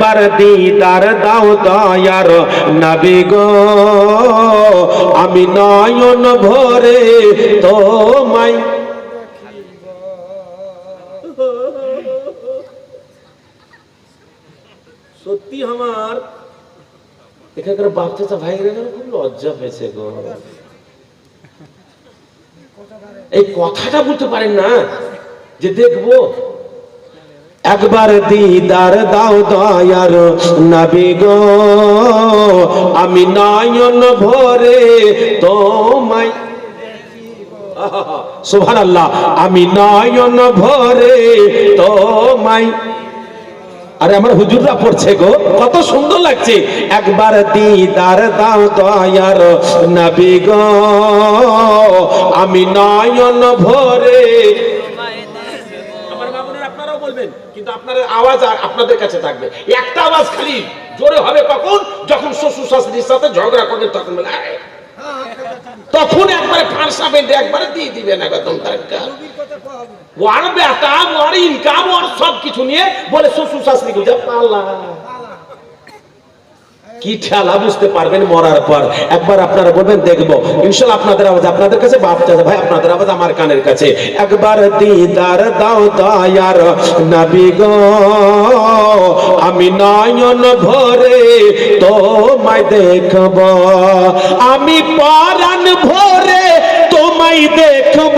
একবার দিদার দাও দয়ার নবী গো আমি নয়ন ভরে তোমায় সত্যি আমার এখানকার বাপ চাচা ভাইরা খুব লজ্জা পেয়েছে গো এই কথাটা বলতে পারেন না যে দেখবো একবার দিদার দাও দয়ার নবী গো আমি নয়ন ভরে তোমায় সুবহানাল্লাহ আমি নয়ন ভরে তোমায় আরে আমার হুজুররা পড়ছে গো কত সুন্দর লাগছে একবার দিদার দাও দয়ার নবী গো আমি নয়ন ভরে আমার বাবুরা আপনারাও বলবেন কিন্তু আপনার আওয়াজ আর আপনাদের কাছে থাকবে একটা আওয়াজ খালি জোরে হবে কখন যখন শ্বশুর শাশুড়ির সাথে ঝগড়া করবে তখন বলে তখন একবারে ফাঁসা বেঁধে একবারে দিয়ে দিবে না বেতন টাকা ওর বেটা ওর ইনকাম ওর সব কিছু নিয়ে বলে শ্বশুর শাশুড়িকে যা পালা কি ঠেলা বুঝতে পারবেন মরার পর একবার আপনারা বলবেন দেখবো ইনশাআল্লাহ আপনাদের আওয়াজ আপনাদের কাছে বাপ চাচা ভাই আপনাদের আওয়াজ আমার কানের কাছে একবার দিদার দাও দয়ার নবী গো আমি নয়ন ভরে তোমায় দেখব আমি পরাণ ভরে তোমায় দেখব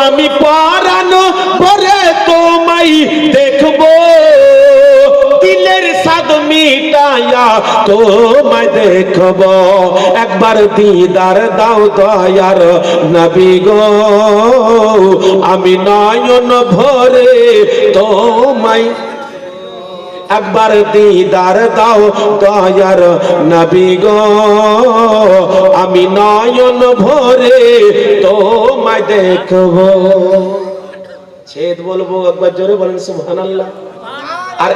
আমি পরাণ ভরে তোমায় দেখব দিলের সাদ মিটায়া তোমায় দেখব একবার দিদার দাও দয়ার নবী গো আমি নয়ন ভরে তোমায় একবার দিদার দাও দয়ার নবী গো আমি নয়ন ভরে তোমায় দেখব ছেদ বলবো একবার জোরে বলেন সুবহানাল্লাহ আর